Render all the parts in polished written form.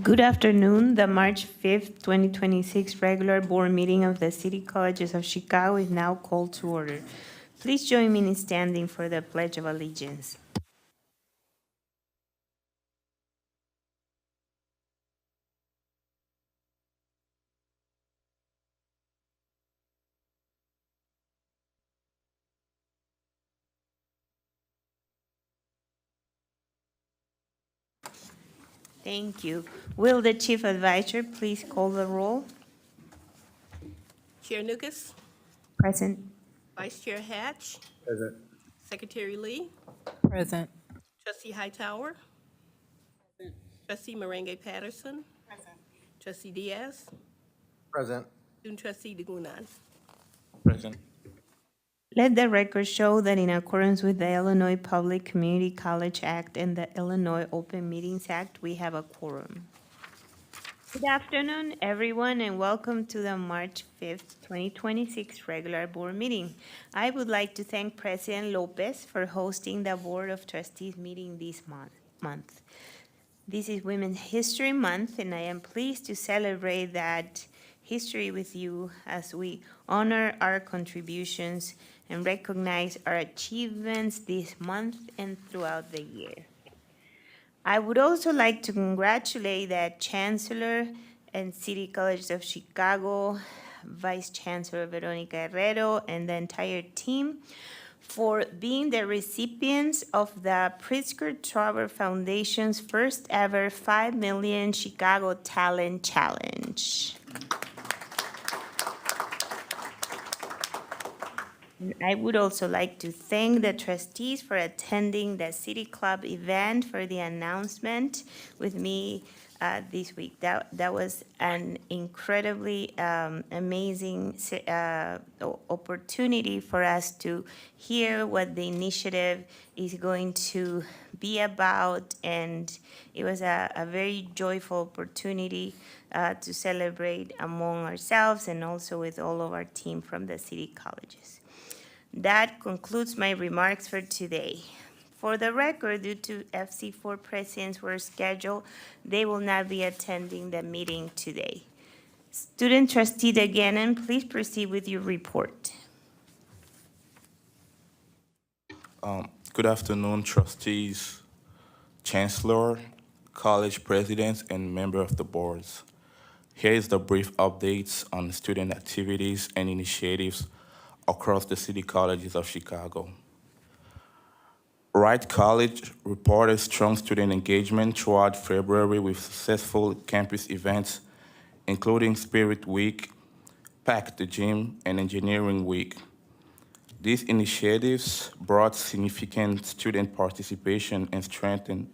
Good afternoon. The March 5th, 2026 regular board meeting of the City Colleges of Chicago is now called to order. Please join me in standing for the Pledge of Allegiance. Thank you. Will the Chief Advisor please call the roll? Chair Nukas, Present. Vice Chair Hatch, Present. Secretary Lee, Present. Trustee Hightower, Trustee Merengue Patterson, Trustee Diaz, Present. Student Trustee DeGunan. Present. Let the record show that in accordance with the Illinois Public Community College Act and the Illinois Open Meetings Act, we have a quorum. Good afternoon, everyone, and welcome to the March 5th, 2026 regular board meeting. I would like to thank President Lopez for hosting the Board of Trustees meeting this month. This is Women's History Month, and I am pleased to celebrate that history with you as we honor our contributions and recognize our achievements this month and throughout the year. I would also like to congratulate the Chancellor and City College of Chicago, Vice Chancellor Veronica Herrero, and the entire team for being the recipients of the Pritzker Traver Foundation's first ever 5 Million Chicago Talent Challenge. I would also like to thank the trustees for attending the City Club event for the announcement with me this week. That was an incredibly amazing opportunity for us to hear what the initiative is going to be about, and it was a very joyful opportunity to celebrate among ourselves and also with all of our team from the city colleges. That concludes my remarks for today. For the record, due to FC4 presidents were scheduled, they will not be attending the meeting today. Student Trustee DeGunan, please proceed with your report. Good afternoon, trustees, chancellor, college presidents, and members of the boards. Here is the brief updates on student activities and initiatives across the city colleges of Chicago. Wright College reported strong student engagement throughout February with successful campus events, including Spirit Week, Pack the Gym, and Engineering Week. These initiatives brought significant student participation and strengthened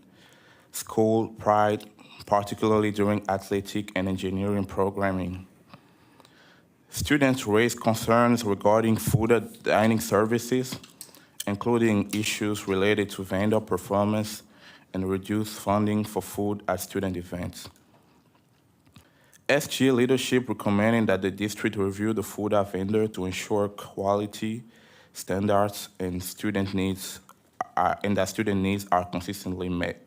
school pride, particularly during athletic and engineering programming. Students raised concerns regarding food and dining services, including issues related to vendor performance and reduced funding for food at student events. SG leadership recommending that the district review the food at vendor to ensure quality standards and that student needs are consistently met.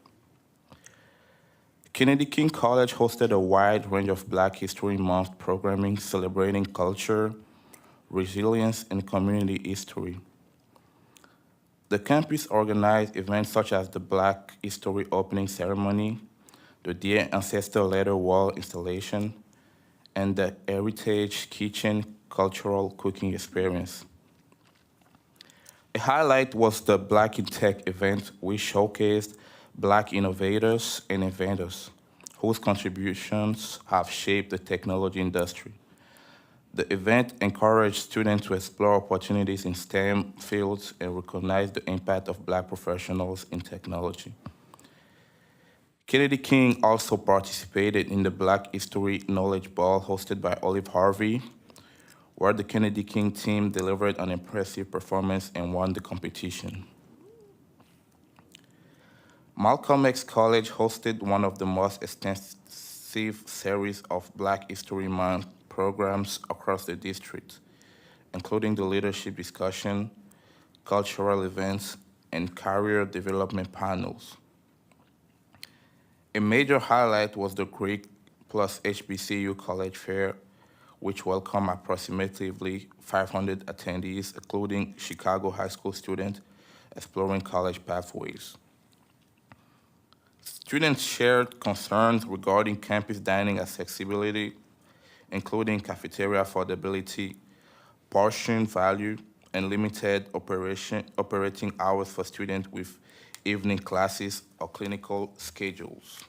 Kennedy King College hosted a wide range of Black History Month programming celebrating culture, resilience, and community history. The campus organized events such as the Black History opening ceremony, the Dear Ancestor letter wall installation, and the Heritage Kitchen cultural cooking experience. A highlight was the Black in Tech event, which showcased Black innovators and inventors whose contributions have shaped the technology industry. The event encouraged students to explore opportunities in STEM fields and recognize the impact of Black professionals in technology. Kennedy King also participated in the Black History Knowledge Ball hosted by Olive Harvey, where the Kennedy King team delivered an impressive performance and won the competition. Malcolm X College hosted one of the most extensive series of Black History Month programs across the district, including the leadership discussion, cultural events, and career development panels. A major highlight was the Greek plus HBCU College Fair, which welcomed approximately 500 attendees, including Chicago high school students exploring college pathways. Students shared concerns regarding campus dining accessibility, including cafeteria affordability, portion value, and limited operating hours for students with evening classes or clinical schedules.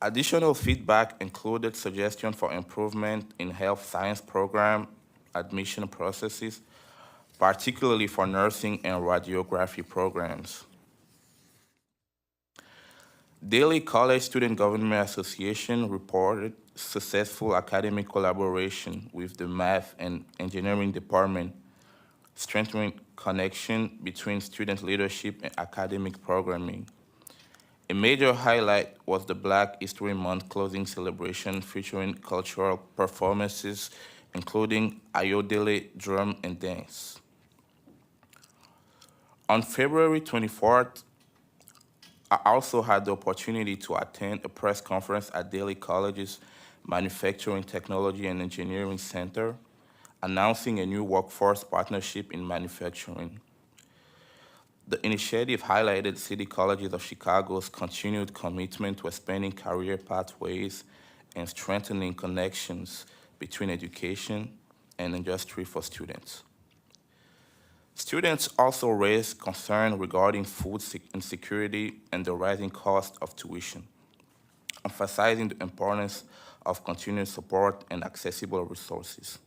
Additional feedback included suggestions for improvement in health science program admission processes, particularly for nursing and radiography programs. Daily College Student Government Association reported successful academic collaboration with the math and engineering department, strengthening connection between student leadership and academic programming. A major highlight was the Black History Month closing celebration featuring cultural performances, including Ayodele drum and dance. On February 24th, I also had the opportunity to attend a press conference at Daly College's Manufacturing, Technology, and Engineering Center, announcing a new workforce partnership in manufacturing. The initiative highlighted City Colleges of Chicago's continued commitment to expanding career pathways and strengthening connections between education and industry for students. Students also raised concern regarding food insecurity and the rising cost of tuition, emphasizing the importance of continued support and accessible resources.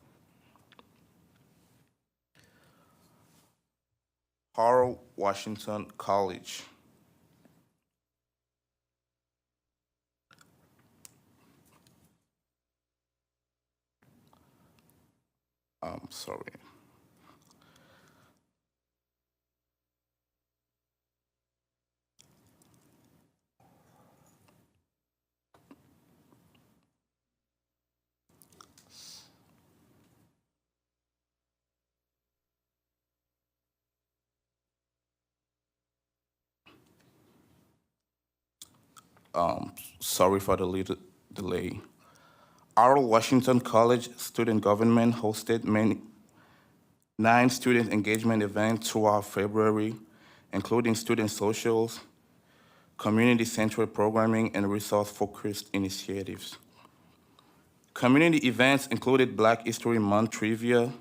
Harold Washington College. I'm sorry. Sorry for the little delay. Harold Washington College Student Government hosted 9 student engagement events throughout February, including student socials, community-centered programming, and resource-focused initiatives. Community events included Black History Month trivia,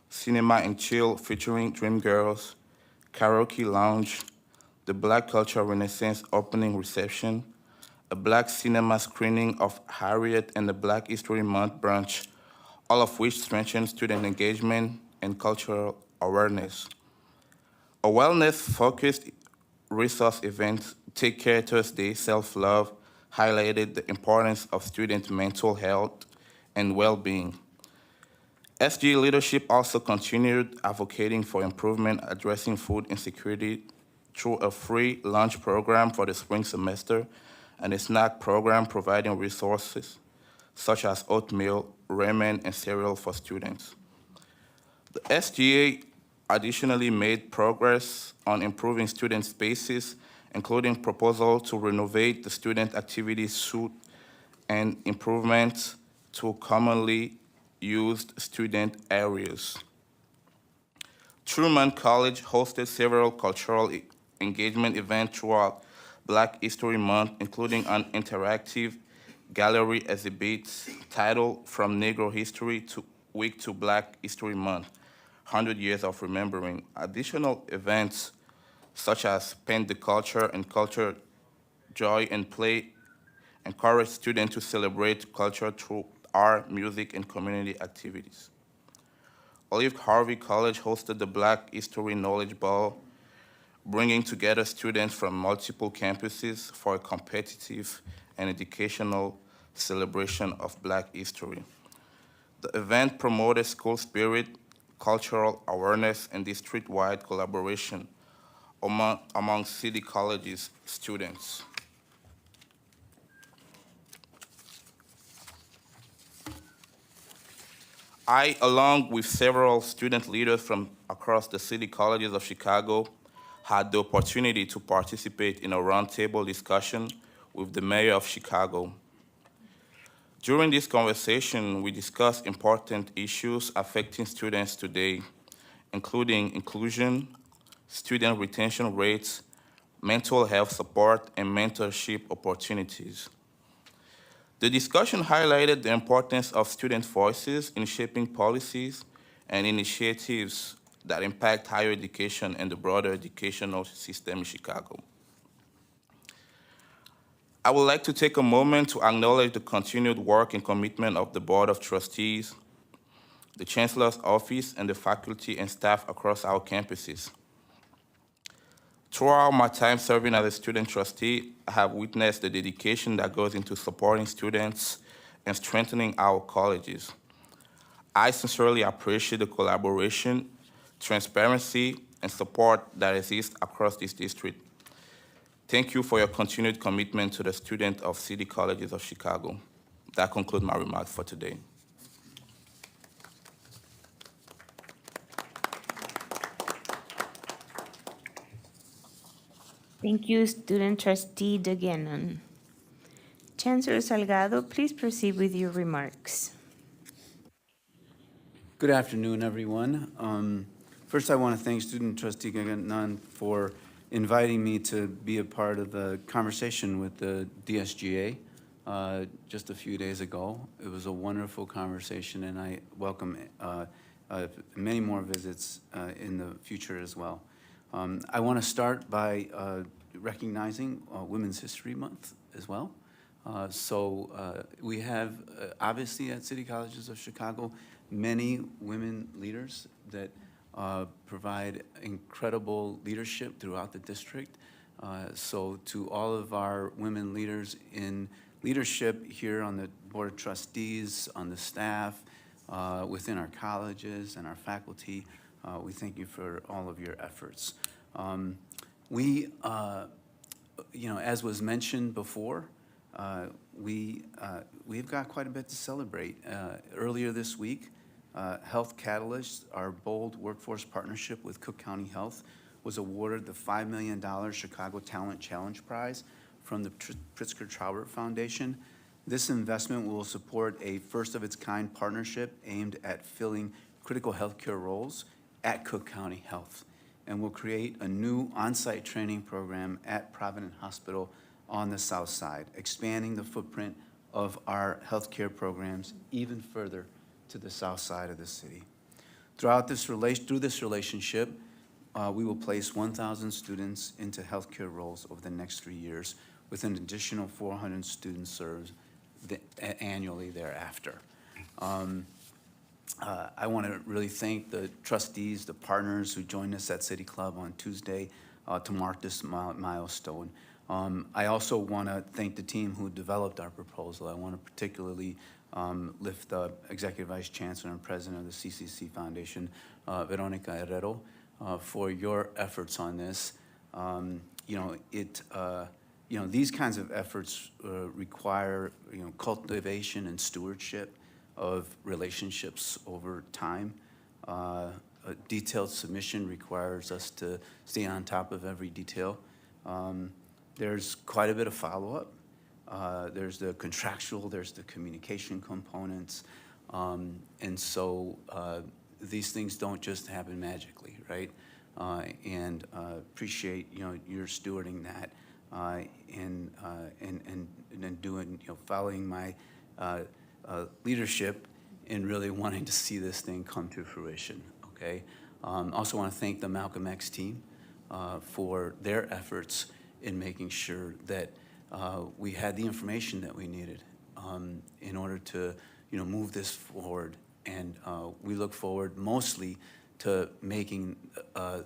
cinema and chill featuring Dreamgirls, karaoke lounge, the Black Culture Renaissance opening reception, a Black cinema screening of Harriet, and the Black History Month brunch, all of which strengthened student engagement and cultural awareness. A wellness-focused resource event, Take Care Thursday, Self-Love, highlighted the importance of student mental health and well-being. SGA leadership also continued advocating for improvement addressing food insecurity through a free lunch program for the spring semester and a snack program providing resources such as oatmeal, ramen, and cereal for students. The SGA additionally made progress on improving student spaces, including proposal to renovate the student activity suite and improvements to commonly used student areas. Truman College hosted several cultural engagement events throughout Black History Month, including an interactive gallery exhibit titled From Negro History to Week to Black History Month, 100 Years of Remembering. Additional events such as Paint the Culture and Culture, Joy and Play encourage students to celebrate culture through art, music, and community activities. Olive Harvey College hosted the Black History Knowledge Ball, bringing together students from multiple campuses for a competitive and educational celebration of Black history. The event promoted school spirit, cultural awareness, and district-wide collaboration among City College's students. I, along with several student leaders from across the City Colleges of Chicago, had the opportunity to participate in a roundtable discussion with the mayor of Chicago. During this conversation, we discussed important issues affecting students today, including inclusion, student retention rates, mental health support, and mentorship opportunities. The discussion highlighted the importance of student voices in shaping policies and initiatives that impact higher education and the broader educational system in Chicago. I would like to take a moment to acknowledge the continued work and commitment of the Board of Trustees, the Chancellor's Office, and the faculty and staff across our campuses. Throughout my time serving as a student trustee, I have witnessed the dedication that goes into supporting students and strengthening our colleges. I sincerely appreciate the collaboration, transparency, and support that exists across this district. Thank you for your continued commitment to the students of City Colleges of Chicago. That concludes my remarks for today. Thank you, Student Trustee DeGannon. Chancellor Salgado, please proceed with your remarks. Good afternoon, everyone. First, I want to thank Student Trustee Gagnon for inviting me to be a part of the conversation with the DSGA just a few days ago. It was a wonderful conversation, and I welcome many more visits in the future as well. I want to start by recognizing Women's History Month as well. We have, obviously, at City Colleges of Chicago, many women leaders that provide incredible leadership throughout the district. So to all of our women leaders in leadership here on the Board of Trustees, on the staff, within our colleges and our faculty, we thank you for all of your efforts. As was mentioned before, we've got quite a bit to celebrate. Earlier this week, Health Catalyst, our bold workforce partnership with Cook County Health, was awarded the $5 million Chicago Talent Challenge Prize from the Pritzker Traubert Foundation. This investment will support a first-of-its-kind partnership aimed at filling critical healthcare roles at Cook County Health, and will create a new on-site training program at Providence Hospital on the south side, expanding the footprint of our healthcare programs even further to the south side of the city. Through this relationship, we will place 1,000 students into healthcare roles over the next 3 years, with an additional 400 students served annually thereafter. I want to really thank the trustees, the partners who joined us at City Club on Tuesday to mark this milestone. I also want to thank the team who developed our proposal. I want to particularly lift up Executive Vice Chancellor and President of the CCC Foundation, Veronica Herrero, for your efforts on this. These kinds of efforts require cultivation and stewardship of relationships over time. A detailed submission requires us to stay on top of every detail. There's quite a bit of follow-up. There's the contractual, there's the communication components. These things don't just happen magically, right? Appreciate you're stewarding that and doing, following my leadership in really wanting to see this thing come to fruition, okay? Also want to thank the Malcolm X team for their efforts in making sure that we had the information that we needed in order to, move this forward. And we look forward mostly to making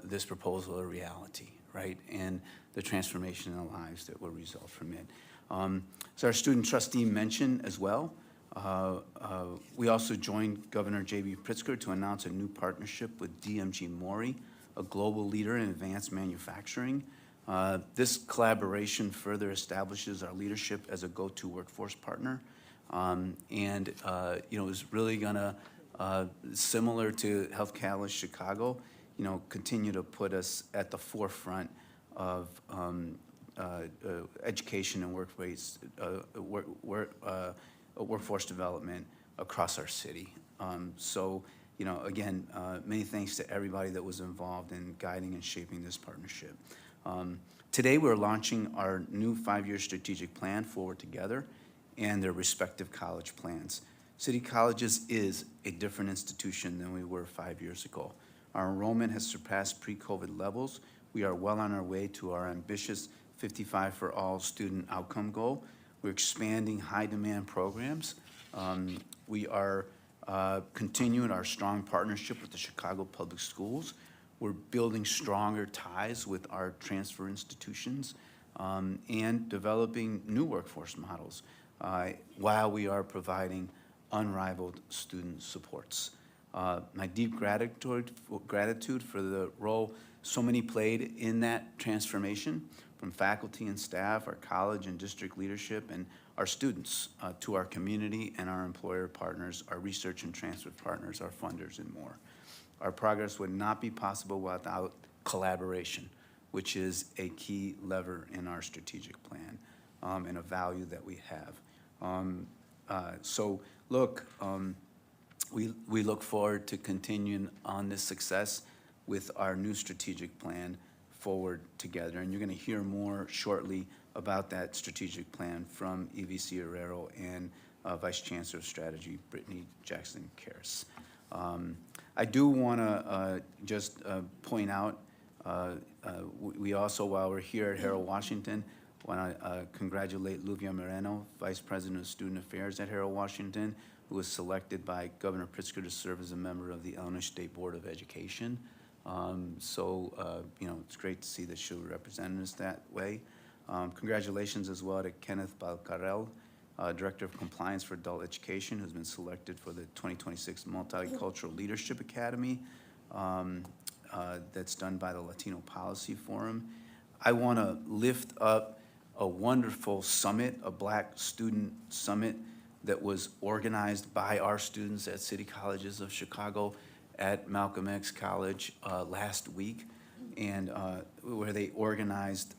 this proposal a reality, right? And the transformation in the lives that will result from it. So our student trustee mentioned as well, we also joined Governor J.B. Pritzker to announce a new partnership with DMG Mori, a global leader in advanced manufacturing. This collaboration further establishes our leadership as a go-to workforce partner. Is really gonna, similar to Health Catalyst Chicago, continue to put us at the forefront of education and workforce development across our city. So, again, many thanks to everybody that was involved in guiding and shaping this partnership. Today, we're launching our new 5-year strategic plan, Forward Together, and their respective college plans. City Colleges is a different institution than we were 5 years ago. Our enrollment has surpassed pre-COVID levels. We are well on our way to our ambitious 55 for all student outcome goal. We're expanding high-demand programs. We are continuing our strong partnership with the Chicago Public Schools. We're building stronger ties with our transfer institutions and developing new workforce models while we are providing unrivaled student supports. My deep gratitude for the role so many played in that transformation, from faculty and staff, our college and district leadership, and our students, to our community and our employer partners, our research and transfer partners, our funders, and more. Our progress would not be possible without collaboration, which is a key lever in our strategic plan and a value that we have. We look forward to continuing on this success with our new strategic plan, Forward Together. And you're going to hear more shortly about that strategic plan from EVC Herrero and Vice Chancellor of Strategy, Brittany Jackson-Karras. I do want to just point out, we also, while we're here at Harold Washington, want to congratulate Luvia Moreno, Vice President of Student Affairs at Harold Washington, who was selected by Governor Pritzker to serve as a member of the Illinois State Board of Education. It's great to see that she'll represent us that way. Congratulations as well to Kenneth Balcarel, Director of Compliance for Adult Education, who's been selected for the 2026 Multicultural Leadership Academy that's done by the Latino Policy Forum. I want to lift up a wonderful summit, a Black Student Summit that was organized by our students at City Colleges of Chicago at Malcolm X College last week, and where they organized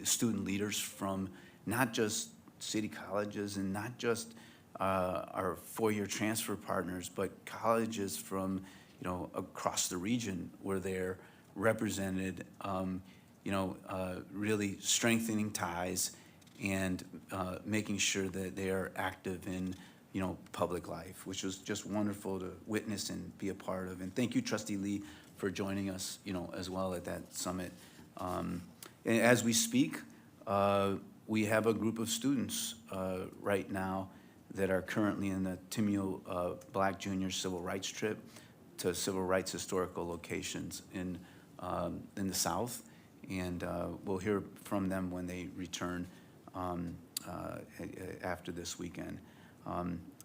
student leaders from not just city colleges and not just our four-year transfer partners, but colleges from across the region were there represented, really strengthening ties and making sure that they are active in public life, which was just wonderful to witness and be a part of. And thank you, Trustee Lee, for joining us, as well at that summit. And as we speak, we have a group of students right now that are currently in the Timeo Black Junior Civil Rights Trip to civil rights historical locations in the South. And we'll hear from them when they return after this weekend.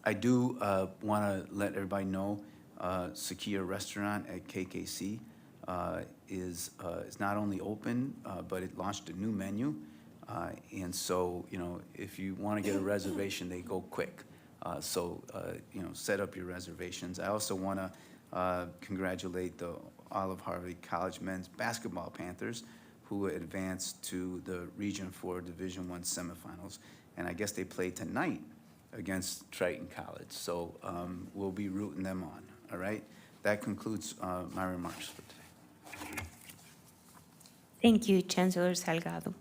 I do want to let everybody know Sakia Restaurant at KKC is not only open, but it launched a new menu. And so, if you want to get a reservation, they go quick. Set up your reservations. I also want to congratulate the Olive Harvey College men's basketball Panthers, who advanced to the Region 4 Division I semifinals. And I guess they play tonight against Triton College. So we'll be rooting them on, all right? That concludes my remarks for today. Thank you, Chancellor Salgado.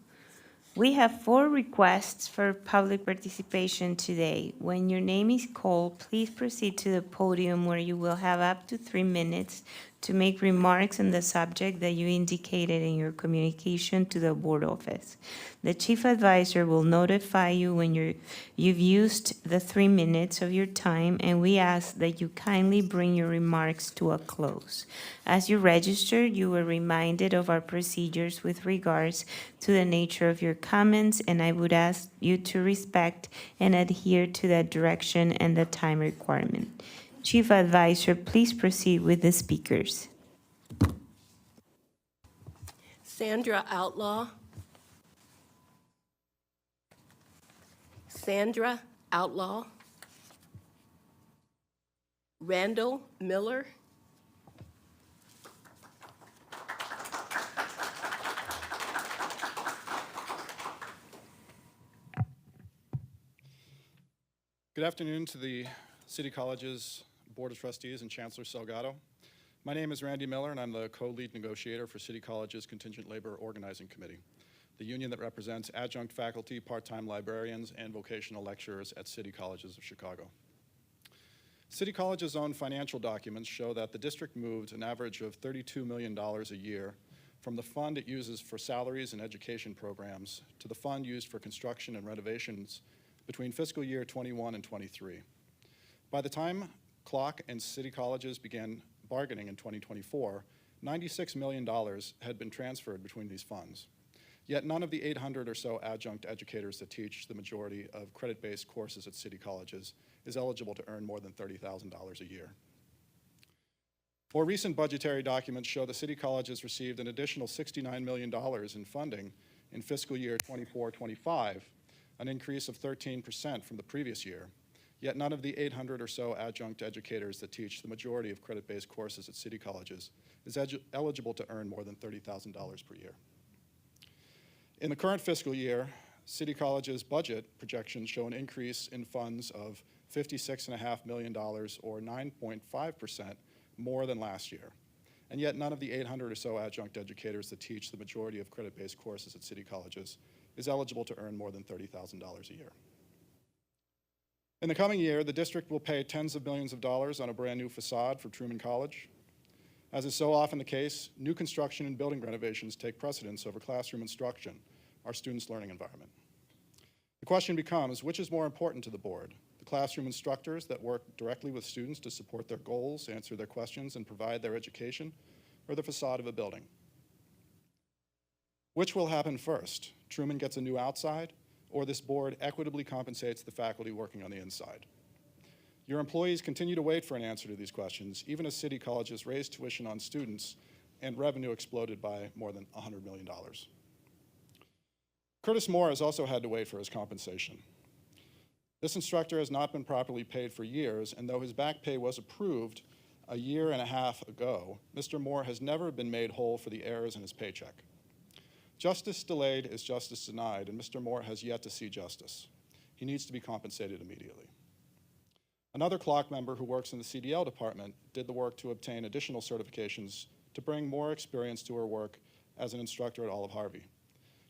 We have 4 requests for public participation today. When your name is called, please proceed to the podium where you will have up to 3 minutes to make remarks on the subject that you indicated in your communication to the board office. The chief advisor will notify you when you've used the 3 minutes of your time, and we ask that you kindly bring your remarks to a close. As you registered, you were reminded of our procedures with regards to the nature of your comments, and I would ask you to respect and adhere to that direction and the time requirement. Chief Advisor, please proceed with the speakers. Sandra Outlaw. Sandra Outlaw. Randall Miller. Good afternoon to the City College's Board of Trustees and Chancellor Salgado. My name is Randy Miller, and I'm the co-lead negotiator for City College's Contingent Labor Organizing Committee, the union that represents adjunct faculty, part-time librarians, and vocational lecturers at City Colleges of Chicago. City College's own financial documents show that the district moved an average of $32 million a year from the fund it uses for salaries and education programs to the fund used for construction and renovations between fiscal year 21 and 23. By the time Clock and City Colleges began bargaining in 2024, $96 million had been transferred between these funds. Yet none of the 800 or so adjunct educators that teach the majority of credit-based courses at City Colleges is eligible to earn more than $30,000 a year. More recent budgetary documents show the City Colleges received an additional $69 million in funding in fiscal year 24-25, an increase of 13% from the previous year. Yet none of the 800 or so adjunct educators that teach the majority of credit-based courses at City Colleges is eligible to earn more than $30,000 per year. In the current fiscal year, City College's budget projections show an increase in funds of $56.5 million, or 9.5% more than last year. And yet none of the 800 or so adjunct educators that teach the majority of credit-based courses at City Colleges is eligible to earn more than $30,000 a year. In the coming year, the district will pay tens of millions of dollars on a brand new facade for Truman College. As is so often the case, new construction and building renovations take precedence over classroom instruction, our students' learning environment. The question becomes, which is more important to the board? The classroom instructors that work directly with students to support their goals, answer their questions, and provide their education, or the facade of a building? Which will happen first? Truman gets a new outside, or this board equitably compensates the faculty working on the inside? Your employees continue to wait for an answer to these questions, even as City Colleges raised tuition on students and revenue exploded by more than $100 million. Curtis Moore has also had to wait for his compensation. This instructor has not been properly paid for years, and though his back pay was approved a year and a half ago, Mr. Moore has never been made whole for the errors in his paycheck. Justice delayed is justice denied, and Mr. Moore has yet to see justice. He needs to be compensated immediately. Another Clock member who works in the CDL department did the work to obtain additional certifications to bring more experience to her work as an instructor at Olive Harvey.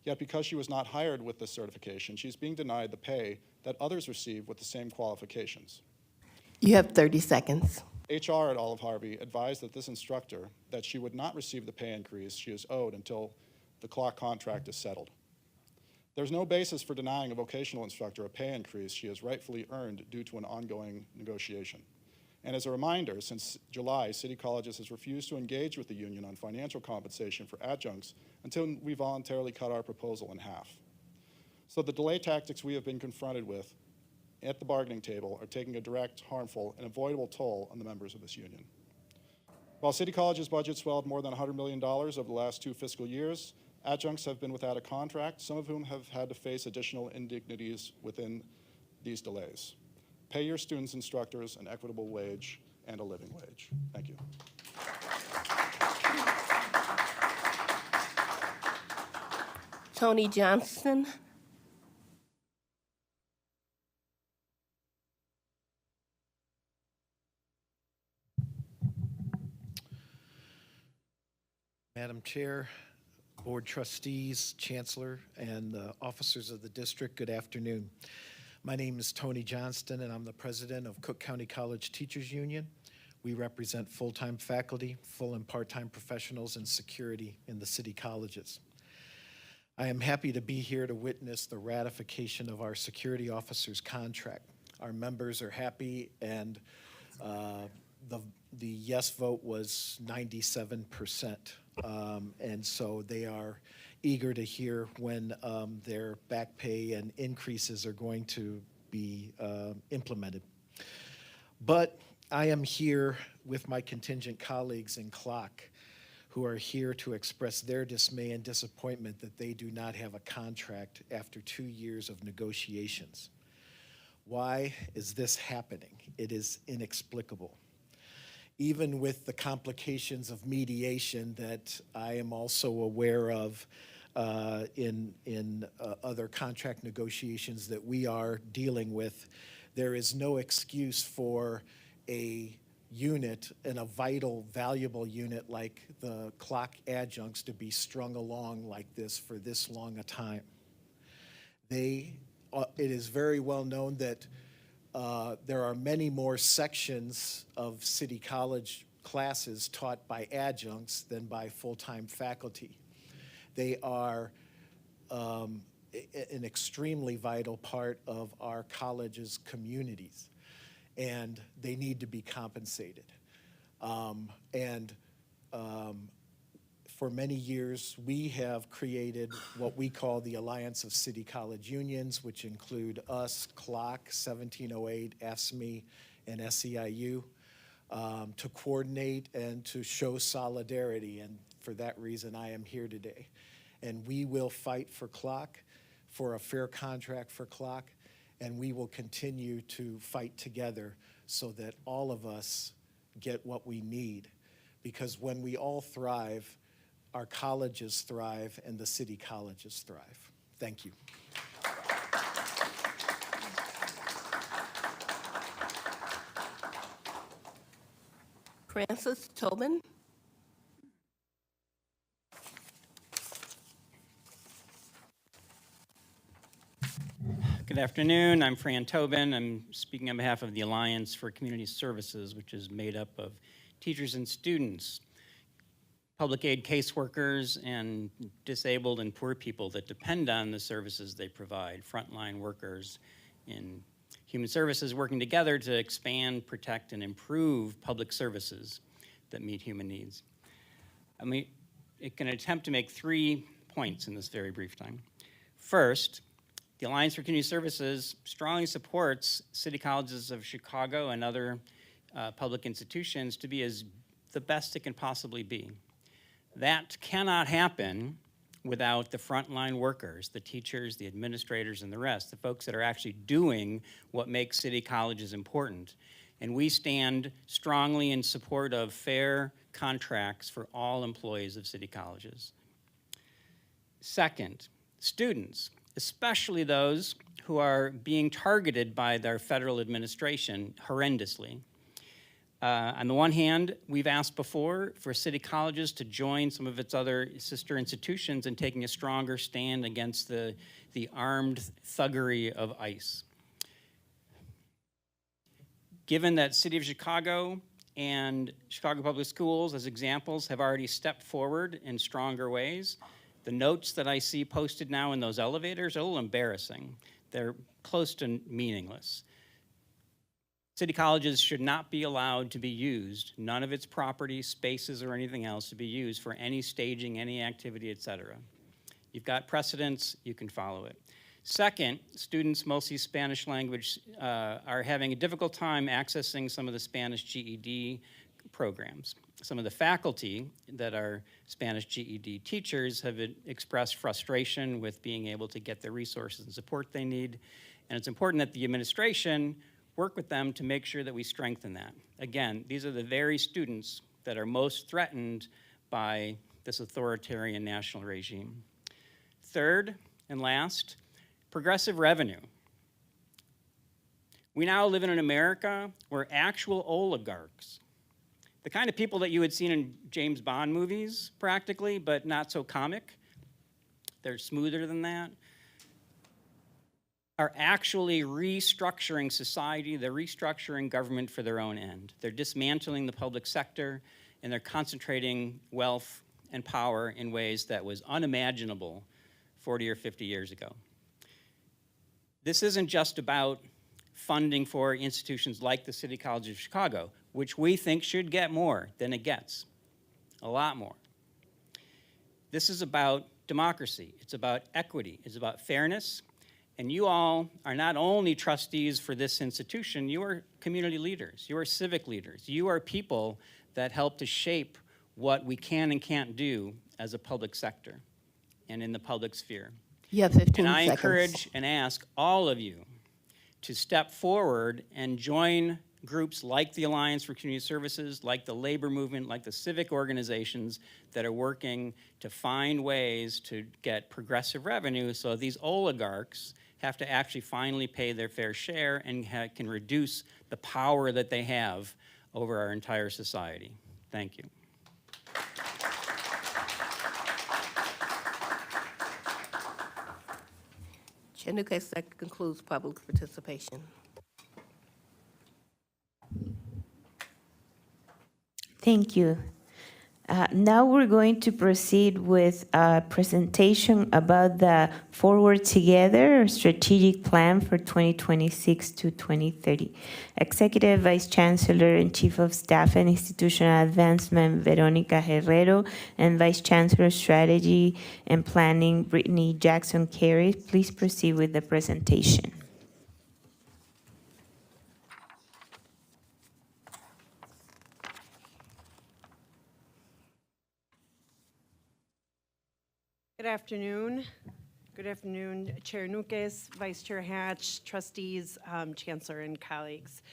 Yet because she was not hired with this certification, she's being denied the pay that others receive with the same qualifications. You have 30 seconds. HR at Olive Harvey advised that this instructor that she would not receive the pay increase she is owed until the Clock contract is settled. There's no basis for denying a vocational instructor a pay increase she has rightfully earned due to an ongoing negotiation. And as a reminder, since July, City Colleges has refused to engage with the union on financial compensation for adjuncts until we voluntarily cut our proposal in half. So the delay tactics we have been confronted with at the bargaining table are taking a direct, harmful, and avoidable toll on the members of this union. While City College's budget swelled more than $100 million over the last 2 fiscal years, adjuncts have been without a contract, some of whom have had to face additional indignities within these delays. Pay your students' instructors an equitable wage and a living wage. Thank you. Tony Johnston. Madam Chair, Board Trustees, Chancellor, and officers of the district, good afternoon. My name is Tony Johnston, and I'm the president of Cook County College Teachers Union. We represent full-time faculty, full and part-time professionals, and security in the city colleges. I am happy to be here to witness the ratification of our security officers' contract. Our members are happy, and the yes vote was 97%. And so they are eager to hear when their back pay and increases are going to be implemented. But I am here with my contingent colleagues in Clock who are here to express their dismay and disappointment that they do not have a contract after 2 years of negotiations. Why is this happening? It is inexplicable. Even with the complications of mediation that I am also aware of in other contract negotiations that we are dealing with, there is no excuse for a unit and a vital, valuable unit like the clock adjuncts to be strung along like this for this long a time. It is very well known that there are many more sections of City College classes taught by adjuncts than by full-time faculty. They are an extremely vital part of our college's communities, and they need to be compensated. For many years, we have created what we call the Alliance of City College Unions, which include us, CLOC, 1708, AFSCME, and SEIU, to coordinate and to show solidarity. And for that reason, I am here today. And we will fight for CLOC, for a fair contract for CLOC, and we will continue to fight together so that all of us get what we need. Because when we all thrive, our colleges thrive and the city colleges thrive. Thank you. Francis Tobin. Good afternoon. I'm Fran Tobin. I'm speaking on behalf of the Alliance for Community Services, which is made up of teachers and students, public aid caseworkers, and disabled and poor people that depend on the services they provide, frontline workers in human services working together to expand, protect, and improve public services that meet human needs. I mean, it can attempt to make 3 points in this very brief time. First, the Alliance for Community Services strongly supports City Colleges of Chicago and other public institutions to be the best it can possibly be. That cannot happen without the frontline workers, the teachers, the administrators, and the rest, the folks that are actually doing what makes city colleges important. And we stand strongly in support of fair contracts for all employees of city colleges. Second, students, especially those who are being targeted by their federal administration horrendously. On the one hand, we've asked before for city colleges to join some of its other sister institutions in taking a stronger stand against the armed thuggery of ICE. Given that City of Chicago and Chicago Public Schools, as examples, have already stepped forward in stronger ways, the notes that I see posted now in those elevators are a little embarrassing. They're close to meaningless. City colleges should not be allowed to be used, none of its property, spaces, or anything else to be used for any staging, any activity, et cetera. You've got precedents, you can follow it. Second, students, mostly Spanish language, are having a difficult time accessing some of the Spanish GED programs. Some of the faculty that are Spanish GED teachers have expressed frustration with being able to get the resources and support they need. And it's important that the administration work with them to make sure that we strengthen that. Again, these are the very students that are most threatened by this authoritarian national regime. Third and last, progressive revenue. We now live in an America where actual oligarchs, the kind of people that you had seen in James Bond movies practically, but not so comic, they're smoother than that, are actually restructuring society, they're restructuring government for their own end. They're dismantling the public sector, and they're concentrating wealth and power in ways that was unimaginable 40 or 50 years ago. This isn't just about funding for institutions like the City College of Chicago, which we think should get more than it gets, a lot more. This is about democracy, it's about equity, it's about fairness, and you all are not only trustees for this institution, you are community leaders, you are civic leaders, you are people that help to shape what we can and can't do as a public sector and in the public sphere. You have 15 And I seconds. encourage and ask all of you to step forward and join groups like the Alliance for Community Services, like the labor movement, like the civic organizations that are working to find ways to get progressive revenue so these oligarchs have to actually finally pay their fair share and can reduce the power that they have over our entire society. Thank you. Chair Newcastle, that concludes public participation. Thank you. Now we're going to proceed with a presentation about the Forward Together strategic plan for 2026 to 2030. Executive Vice Chancellor and Chief of Staff and Institutional Advancement, Veronica Herrero, and Vice Chancellor Strategy and Planning, Brittany Jackson Carey, please proceed with the presentation. Good afternoon. Good afternoon, Chair Nunes, Vice Chair Hatch, trustees, Chancellor, and colleagues.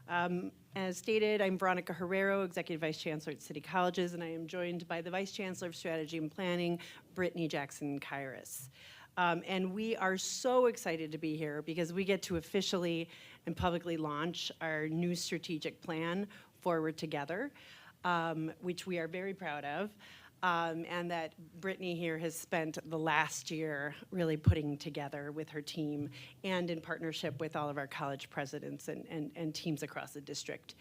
As stated, I'm Veronica Herrero, Executive Vice Chancellor at City Colleges, and I am joined by the Vice Chancellor of Strategy and Planning, Brittany Jackson Kairos. And we are so excited to be here because we get to officially and publicly launch our new strategic plan, Forward Together, which we are very proud of. And that Brittany here has spent the last year really putting together with her team and in partnership with all of our college presidents and teams across the district.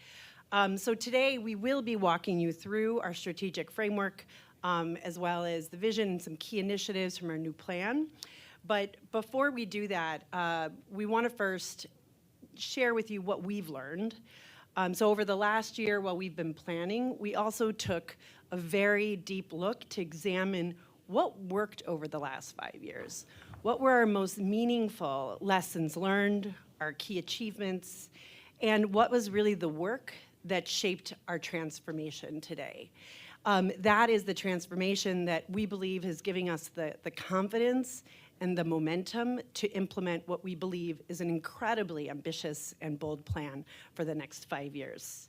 So today we will be walking you through our strategic framework as well as the vision and some key initiatives from our new plan. But before we do that, we want to first share with you what we've learned. So over the last year while we've been planning, we also took a very deep look to examine what worked over the last 5 years. What were our most meaningful lessons learned, our key achievements, and what was really the work that shaped our transformation today. That is the transformation that we believe is giving us the confidence and the momentum to implement what we believe is an incredibly ambitious and bold plan for the next 5 years.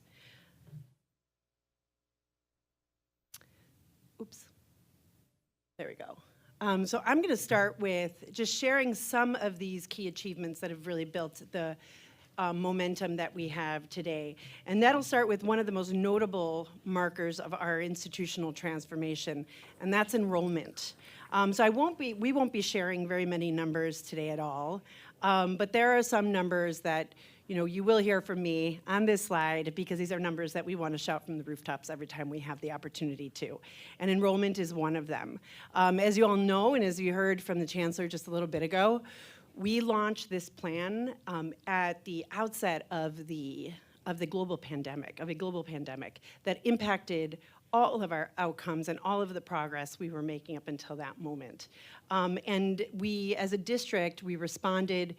Oops. There we go. So I'm going to start with just sharing some of these key achievements that have really built the momentum that we have today. And that'll start with one of the most notable markers of our institutional transformation, and that's enrollment. So we won't be sharing very many numbers today at all, but there are some numbers that you will hear from me on this slide because these are numbers that we want to shout from the rooftops every time we have the opportunity to. And enrollment is one of them. As you all know, and as you heard from the Chancellor just a little bit ago, we launched this plan at the outset of the global pandemic, that impacted all of our outcomes and all of the progress we were making up until that moment. And we, as a district, we responded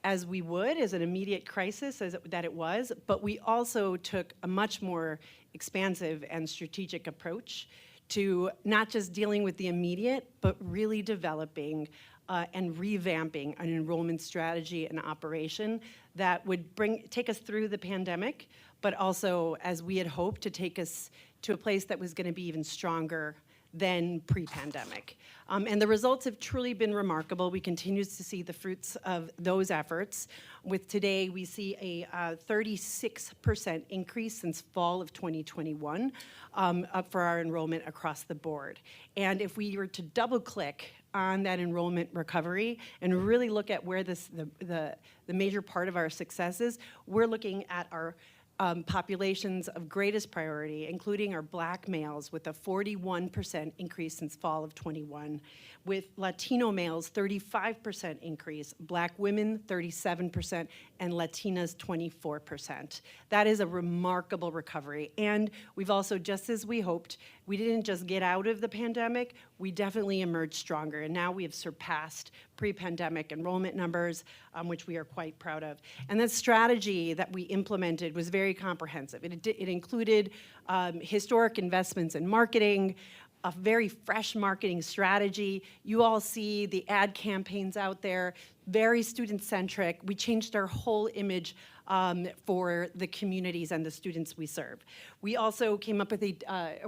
as we would, as an immediate crisis that it was, but we also took a much more expansive and strategic approach to not just dealing with the immediate, but really developing and revamping an enrollment strategy and operation that would take us through the pandemic, but also, as we had hoped, to take us to a place that was going to be even stronger than pre-pandemic. And the results have truly been remarkable. We continue to see the fruits of those efforts. With today, we see a 36% increase since fall of 2021 for our enrollment across the board. And if we were to double-click on that enrollment recovery and really look at where the major part of our success is, we're looking at our populations of greatest priority, including our Black males with a 41% increase since fall of 21, with Latino males 35% increase, Black women 37%, and Latinas 24%. That is a remarkable recovery. And we've also, just as we hoped, we didn't just get out of the pandemic, we definitely emerged stronger. And now we have surpassed pre-pandemic enrollment numbers, which we are quite proud of. And that strategy that we implemented was very comprehensive. It included historic investments in marketing, a very fresh marketing strategy. You all see the ad campaigns out there, very student-centric. We changed our whole image for the communities and the students we serve. We also came up with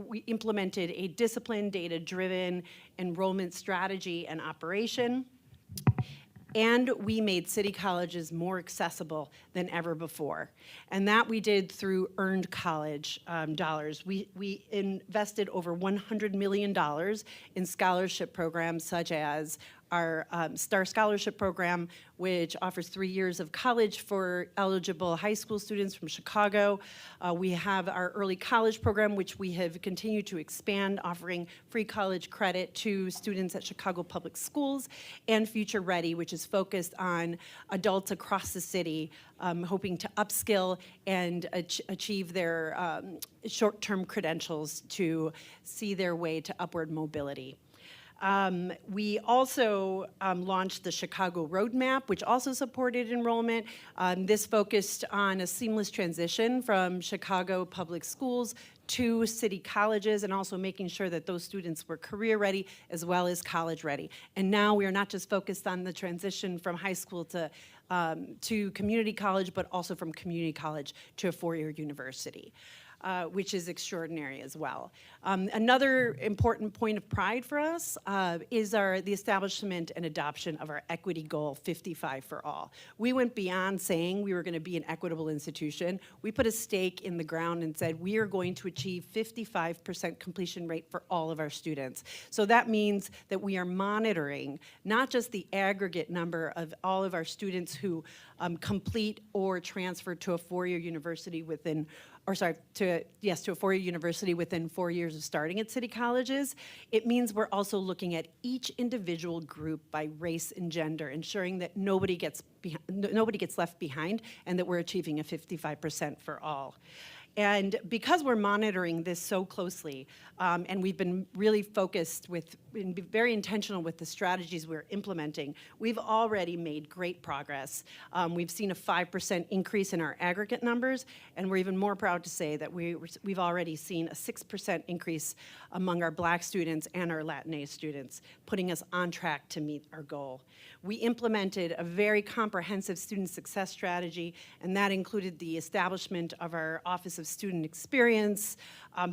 we implemented a disciplined, data-driven enrollment strategy and operation. and we made city colleges more accessible than ever before. And that we did through earned college dollars. We invested over $100 million in scholarship programs such as our STAR Scholarship Program, which offers 3 years of college for eligible high school students from Chicago. We have our early college program, which we have continued to expand, offering free college credit to students at Chicago Public Schools, and Future Ready, which is focused on adults across the city hoping to upskill and achieve their short-term credentials to see their way to upward mobility. We also launched the Chicago Roadmap, which also supported enrollment. This focused on a seamless transition from Chicago Public Schools to city colleges, and also making sure that those students were career ready as well as college ready. And now we are not just focused on the transition from high school to community college, but also from community college to a four-year university. Which is extraordinary as well. Another important point of pride for us is the establishment and adoption of our equity goal, 55 for all. We went beyond saying we were going to be an equitable institution. We put a stake in the ground and said we are going to achieve 55% completion rate for all of our students. So that means that we are monitoring not just the aggregate number of all of our students who complete or transfer to a four-year university within to a four-year university within 4 years of starting at city colleges. It means we're also looking at each individual group by race and gender, ensuring that nobody gets left behind, and that we're achieving a 55% for all. And because we're monitoring this so closely, and we've been really focused and very intentional with the strategies we're implementing, we've already made great progress. We've seen a 5% increase in our aggregate numbers, and we're even more proud to say that we've already seen a 6% increase among our Black students and our Latinx students, putting us on track to meet our goal. We implemented a very comprehensive student success strategy, and that included the establishment of our Office of Student Experience,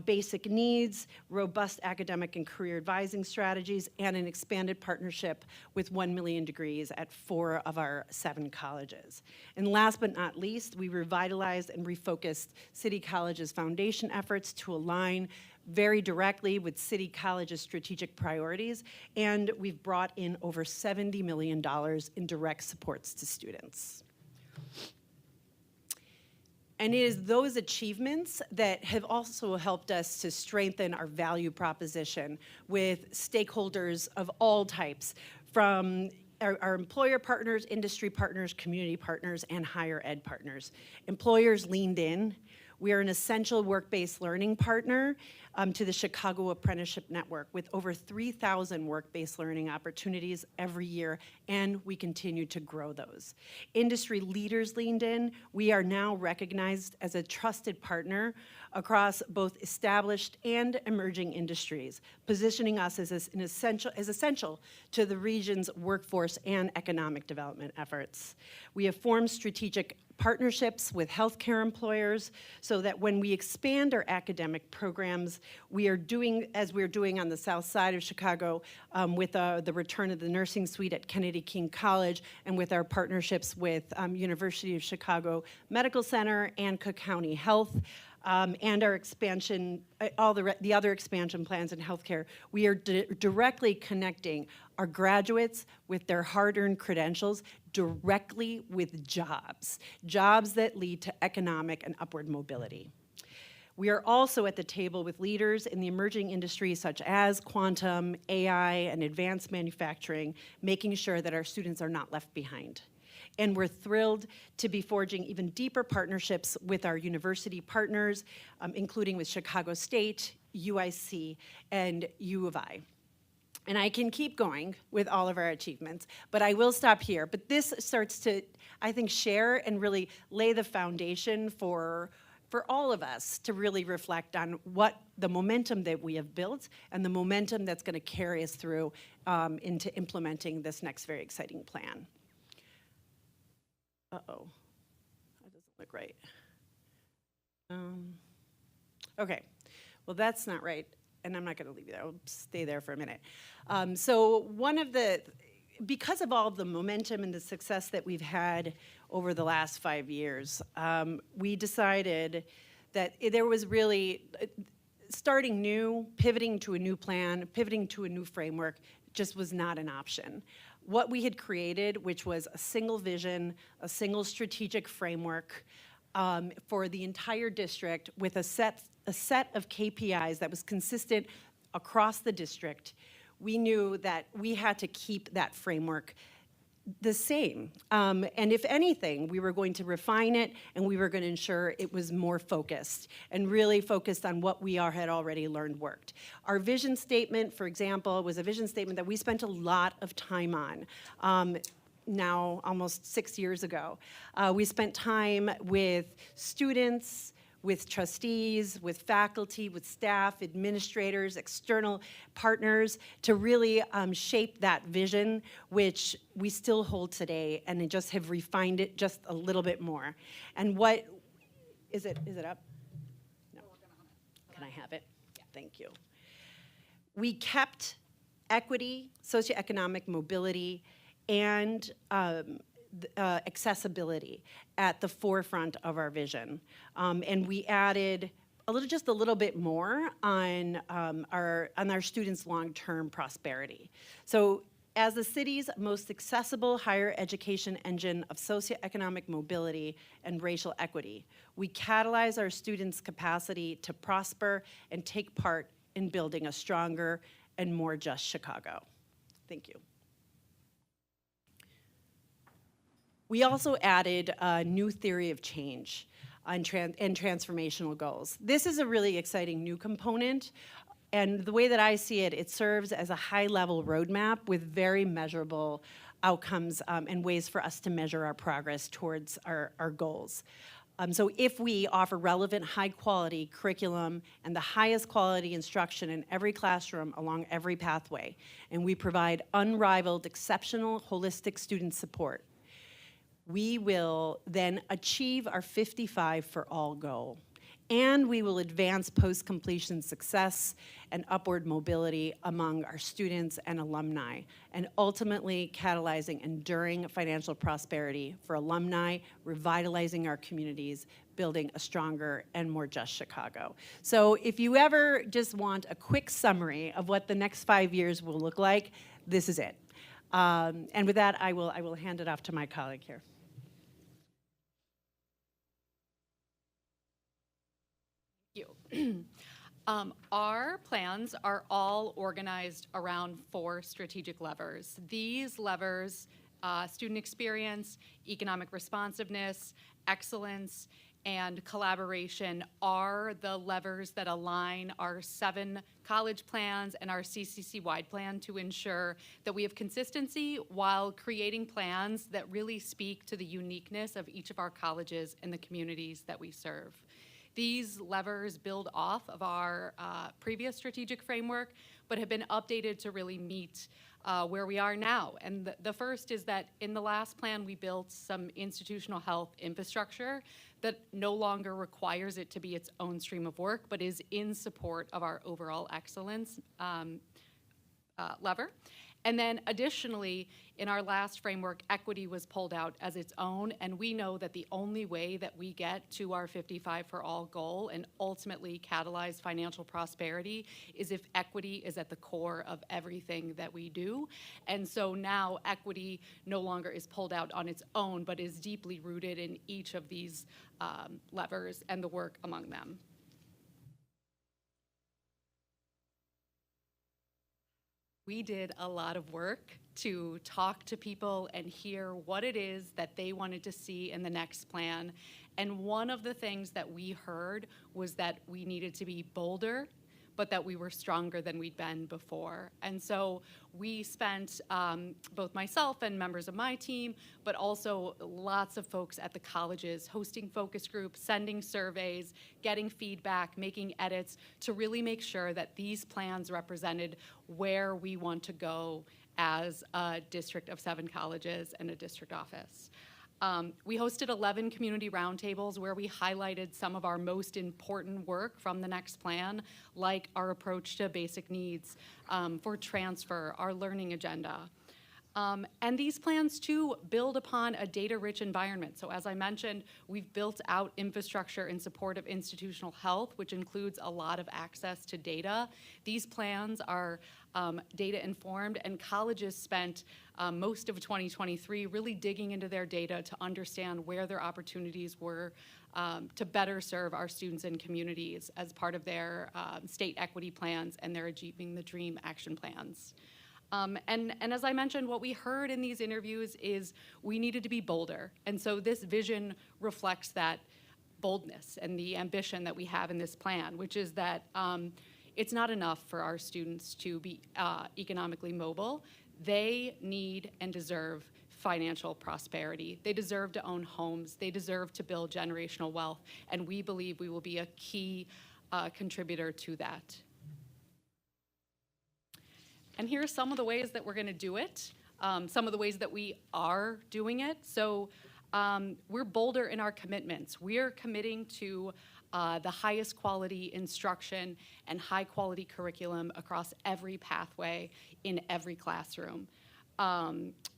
basic needs, robust academic and career advising strategies, and an expanded partnership with 1 Million Degrees at 4 of our 7 colleges. And last but not least, we revitalized and refocused City College's foundation efforts to align very directly with City College's strategic priorities, and we've brought in over $70 million in direct supports to students. And it is those achievements that have also helped us to strengthen our value proposition with stakeholders of all types, from our employer partners, industry partners, community partners, and higher ed partners. Employers leaned in. We are an essential work-based learning partner to the Chicago Apprenticeship Network with over 3,000 work-based learning opportunities every year, and we continue to grow those. Industry leaders leaned in. We are now recognized as a trusted partner across both established and emerging industries, positioning us as essential to the region's workforce and economic development efforts. We have formed strategic partnerships with healthcare employers so that when we expand our academic programs, we are doing, as we're doing on the south side of Chicago with the return of the nursing suite at Kennedy King College, and with our partnerships with University of Chicago Medical Center and Cook County Health, and our expansion, all the other expansion plans in healthcare. We are directly connecting our graduates with their hard-earned credentials directly with jobs that lead to economic and upward mobility. We are also at the table with leaders in the emerging industries such as quantum, AI, and advanced manufacturing, making sure that our students are not left behind. And we're thrilled to be forging even deeper partnerships with our university partners, including with Chicago State, UIC, and U of I. And I can keep going with all of our achievements, but I will stop here. But this starts to, I think, share and really lay the foundation for all of us to really reflect on what the momentum that we have built and the momentum that's going to carry us through into implementing this next very exciting plan. Uh-oh, that doesn't look right. Okay, well, that's not right, and I'm not going to leave you there. I'll stay there for a minute. So one of the because of all of the momentum and the success that we've had over the last 5 years, we decided that there was really starting new, pivoting to a new plan, pivoting to a new framework just was not an option. What we had created, which was a single vision, a single strategic framework for the entire district with a set of KPIs that was consistent across the district, we knew that we had to keep that framework the same. And if anything, we were going to refine it and we were going to ensure it was more focused and really focused on what we had already learned worked. Our vision statement, for example, was a vision statement that we spent a lot of time on. Now, almost 6 years ago. We spent time with students, with trustees, with faculty, with staff, administrators, external partners to really shape that vision, which we still hold today, and just have refined it just a little bit more. And what, is it up? No. Can I have it? Thank you. We kept equity, socioeconomic mobility, and accessibility at the forefront of our vision. And we added just a little bit more on our students' long-term prosperity. So as the city's most accessible higher education engine of socioeconomic mobility and racial equity, we catalyze our students' capacity to prosper and take part in building a stronger and more just Chicago. Thank you. We also added a new theory of change and transformational goals. This is a really exciting new component, and the way that I see it, it serves as a high-level roadmap with very measurable outcomes and ways for us to measure our progress towards our goals. So if we offer relevant, high-quality curriculum and the highest quality instruction in every classroom along every pathway, and we provide unrivaled, exceptional, holistic student support, we will then achieve our 55 for all goal. And we will advance post-completion success and upward mobility among our students and alumni, and ultimately catalyzing enduring financial prosperity for alumni, revitalizing our communities, building a stronger and more just Chicago. So if you ever just want a quick summary of what the next 5 years will look like, this is it. And with that, I will hand it off to my colleague here. Our plans are all organized around 4 strategic levers. These levers, student experience, economic responsiveness, excellence, and collaboration are the levers that align our 7 college plans and our CCC-wide plan to ensure that we have consistency while creating plans that really speak to the uniqueness of each of our colleges and the communities that we serve. These levers build off of our previous strategic framework, but have been updated to really meet where we are now. And the first is that in the last plan, we built some institutional health infrastructure that no longer requires it to be its own stream of work, but is in support of our overall excellence lever. And then additionally, in our last framework, equity was pulled out as its own, and we know that the only way that we get to our 55 for all goal and ultimately catalyze financial prosperity is if equity is at the core of everything that we do. And so now equity no longer is pulled out on its own, but is deeply rooted in each of these levers and the work among them. We did a lot of work to talk to people and hear what it is that they wanted to see in the next plan. And one of the things that we heard was that we needed to be bolder, but that we were stronger than we'd been before. And so we spent, both myself and members of my team, but also lots of folks at the colleges hosting focus groups, sending surveys, getting feedback, making edits to really make sure that these plans represented where we want to go as a district of 7 colleges and a district office. We hosted 11 community roundtables where we highlighted some of our most important work from the next plan, like our approach to basic needs for transfer, our learning agenda. And these plans too build upon a data-rich environment. So as I mentioned, we've built out infrastructure in support of institutional health, which includes a lot of access to data. These plans are data-informed, and colleges spent most of 2023 really digging into their data to understand where their opportunities were to better serve our students and communities as part of their state equity plans and their Achieving the Dream action plans. And as I mentioned, what we heard in these interviews is we needed to be bolder. And so this vision reflects that boldness and the ambition that we have in this plan, which is that it's not enough for our students to be economically mobile. They need and deserve financial prosperity. They deserve to own homes. They deserve to build generational wealth. And we believe we will be a key contributor to that. And here are some of the ways that we're going to do it, some of the ways that we are doing it. So we're bolder in our commitments. We are committing to the highest quality instruction and high quality curriculum across every pathway in every classroom.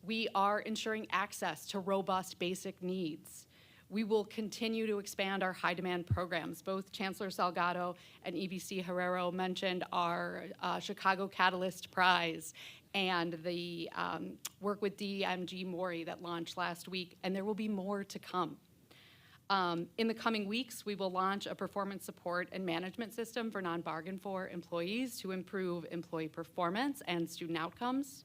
We are ensuring access to robust basic needs. We will continue to expand our high demand programs. Both Chancellor Salgado and EBC Herrero mentioned our Chicago Catalyst Prize and the work with DMG Mori that launched last week, and there will be more to come. In the coming weeks, we will launch a performance support and management system for non-bargain for employees to improve employee performance and student outcomes.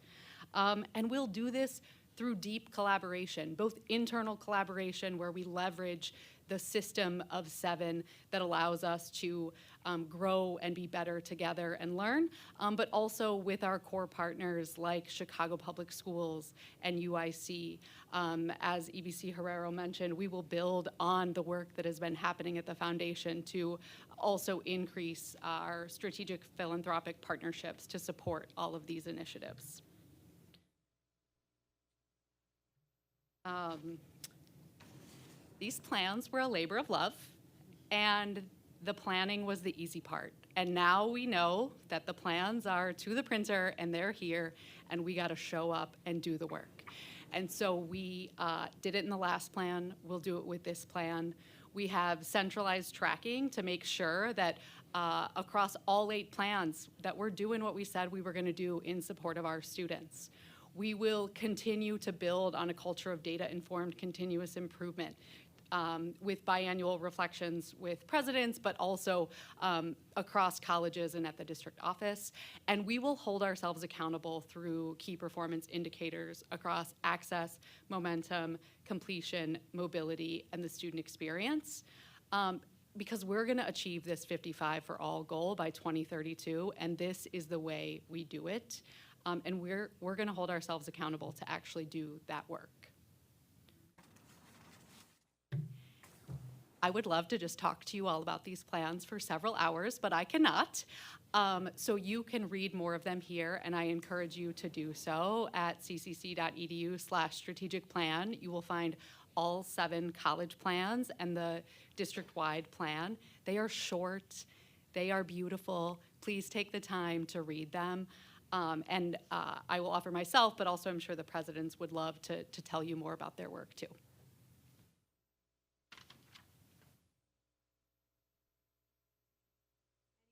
And we'll do this through deep collaboration, both internal collaboration where we leverage the system of 7 that allows us to grow and be better together and learn, but also with our core partners like Chicago Public Schools and UIC. As EBC Herrero mentioned, we will build on the work that has been happening at the foundation to also increase our strategic philanthropic partnerships to support all of these initiatives. These plans were a labor of love, and the planning was the easy part. And now we know that the plans are to the printer and they're here, and we got to show up and do the work. And so we did it in the last plan. We'll do it with this plan. We have centralized tracking to make sure that across all 8 plans that we're doing what we said we were going to do in support of our students. We will continue to build on a culture of data-informed continuous improvement with biannual reflections with presidents, but also across colleges and at the district office. And we will hold ourselves accountable through key performance indicators across access, momentum, completion, mobility, and the student experience. Because we're going to achieve this 55 for all goal by 2032, and this is the way we do it. And we're going to hold ourselves accountable to actually do that work. I would love to just talk to you all about these plans for several hours, but I cannot. So you can read more of them here, and I encourage you to do so at ccc.edu/strategic plan. You will find all 7 college plans and the district-wide plan. They are short, they are beautiful. Please take the time to read them. And I will offer myself, but also I'm sure the presidents would love to tell you more about their work too.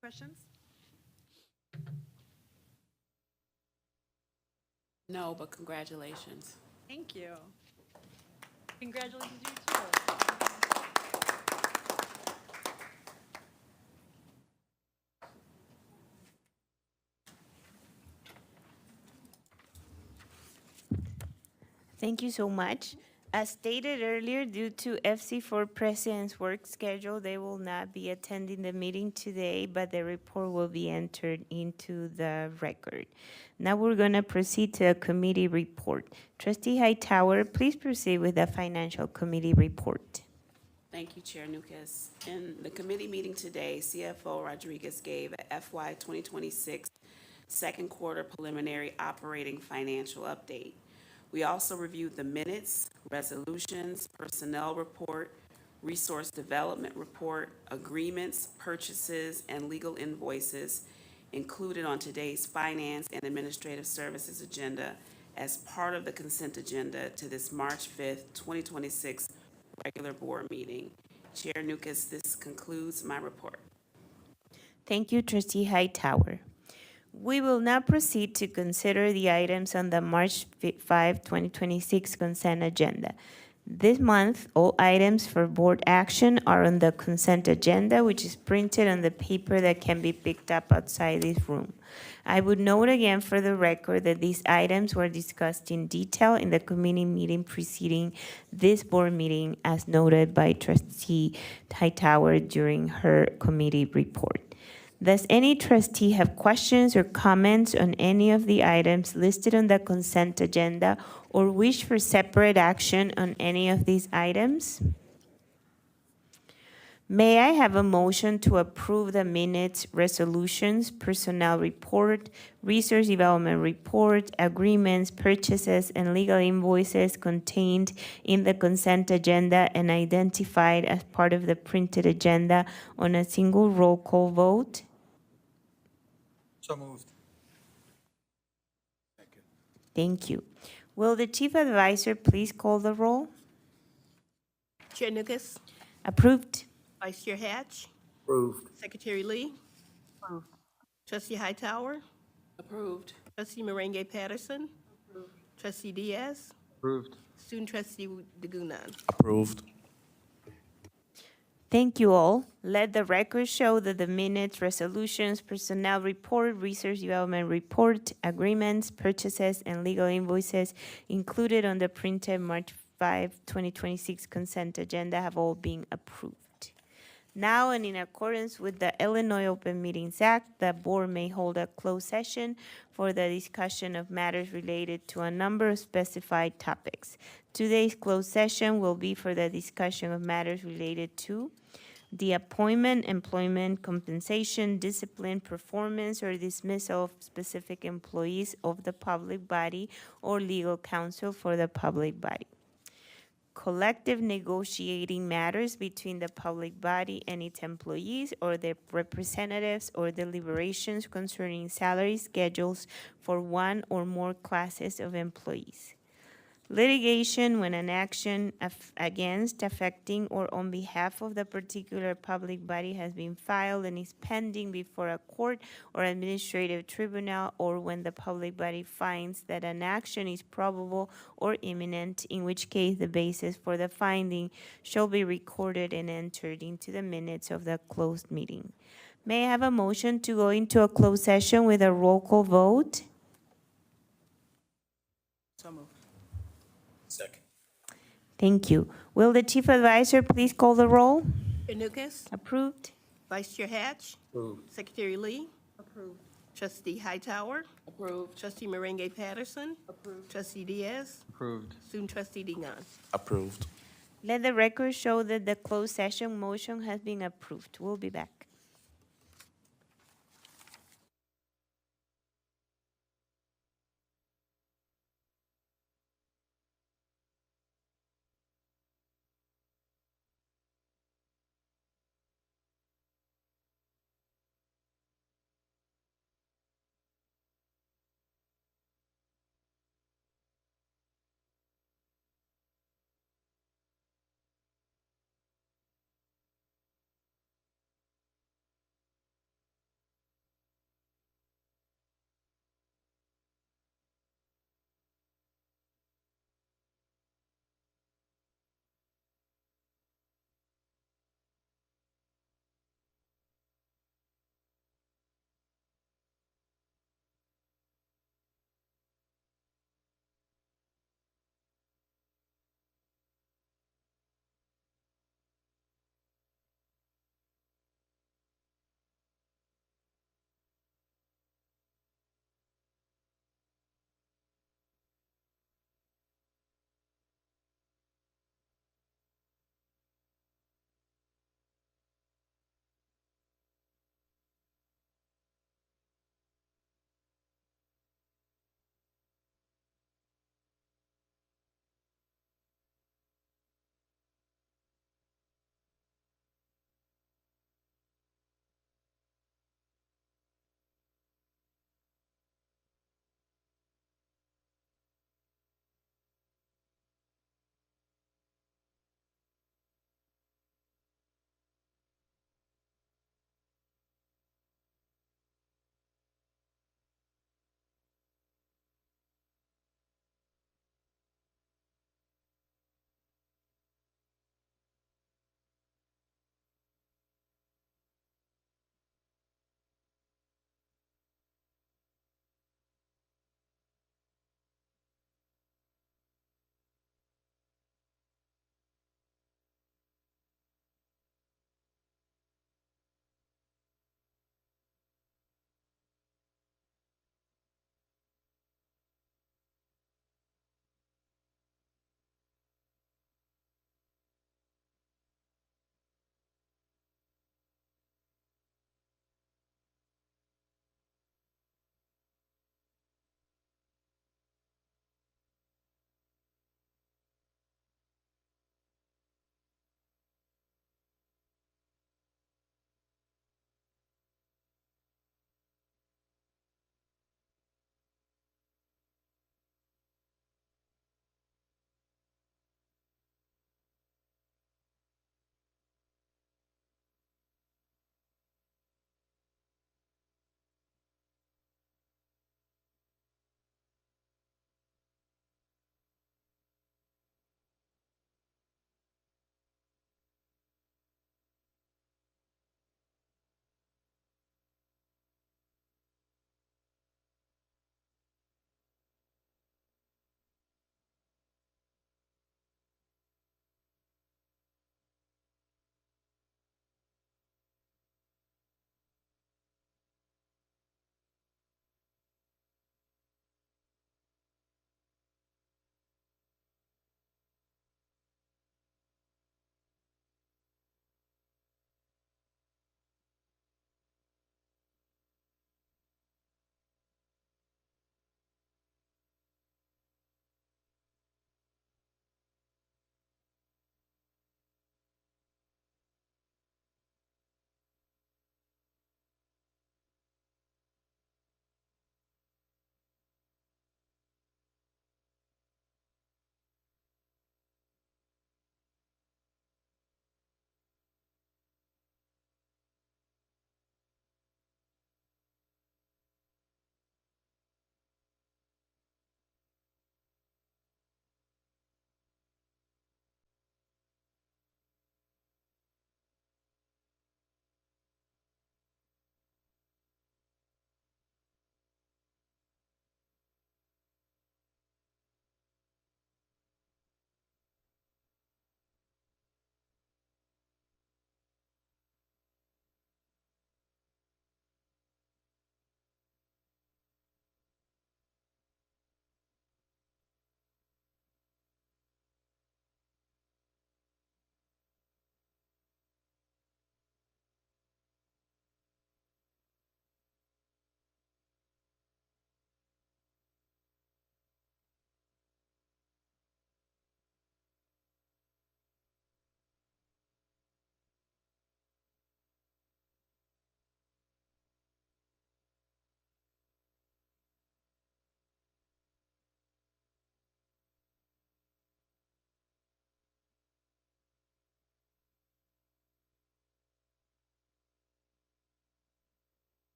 Questions? No, but congratulations. Thank you. Congratulations to you too. Thank you so much. As stated earlier, due to FC4 President's work schedule, they will not be attending the meeting today, but the report will be entered into the record. Now we're going to proceed to a committee report. Trustee Hightower, please proceed with the Financial Committee report. Thank you, Chair Nukas. In the committee meeting today, CFO Rodriguez gave a FY 2026 second quarter preliminary operating financial update. We also reviewed the minutes, resolutions, personnel report, resource development report, agreements, purchases, and legal invoices included on today's Finance and Administrative Services agenda as part of the consent agenda to this March 5th, 2026 regular board meeting. Chair Nukas, this concludes my report. Thank you, Trustee Hightower. We will now proceed to consider the items on the March 5, 2026 consent agenda. This month, all items for board action are on the consent agenda, which is printed on the paper that can be picked up outside this room. I would note again for the record that these items were discussed in detail in the committee meeting preceding this board meeting, as noted by Trustee Hightower during her committee report. Does any trustee have questions or comments on any of the items listed on the consent agenda or wish for separate action on any of these items? May I have a motion to approve the minutes, resolutions, personnel report, resource development report, agreements, purchases, and legal invoices contained in the consent agenda and identified as part of the printed agenda on a single roll call vote? So moved. Thank you. Will the chief advisor please call the roll? Chair Nukas, Approved. Vice Chair Hatch, Approved. Secretary Lee. Trustee Hightower, Approved. Trustee Meringue Patterson. Trustee Diaz, Approved. Student Trustee DeGunan. Approved. Thank you all. Let the record show that the minutes, resolutions, personnel report, research development report, agreements, purchases, and legal invoices included on the printed March 5, 2026 consent agenda have all been approved. Now, and in accordance with the Illinois Open Meetings Act, the board may hold a closed session for the discussion of matters related to a number of specified topics. Today's closed session will be for the discussion of matters related to the appointment, employment, compensation, discipline, performance, or dismissal of specific employees of the public body or legal counsel for the public body. Collective negotiating matters between the public body and its employees or their representatives, or deliberations concerning salary schedules for one or more classes of employees. Litigation when an action against, affecting, or on behalf of the particular public body has been filed and is pending before a court or administrative tribunal, or when the public body finds that an action is probable or imminent, in which case the basis for the finding shall be recorded and entered into the minutes of the closed meeting. May I have a motion to go into a closed session with a roll call vote? So moved. Second. Thank you. Will the chief advisor please call the roll? Chair Nukas, Approved. Vice Chair Hatch, Approved. Secretary Lee. Approved. Trustee Hightower, Approved. Trustee Meringue Patterson. Approved. Trustee Diaz, Approved. Student Trustee DeGunan. Approved. Let the record show that the closed session motion has been approved. We'll be back.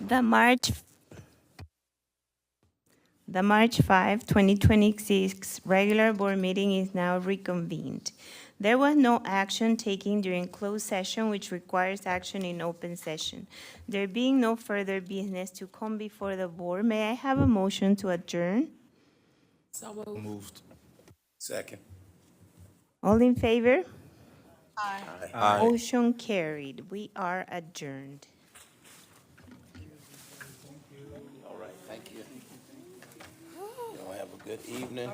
The March 5, 2026 regular board meeting is now reconvened. There was no action taken during closed session, which requires action in open session. There being no further business to come before the board, may I have a motion to adjourn? So moved. Moved. Second. All in favor? Aye. Motion carried. We are adjourned. All right, thank you. Y'all have a good evening.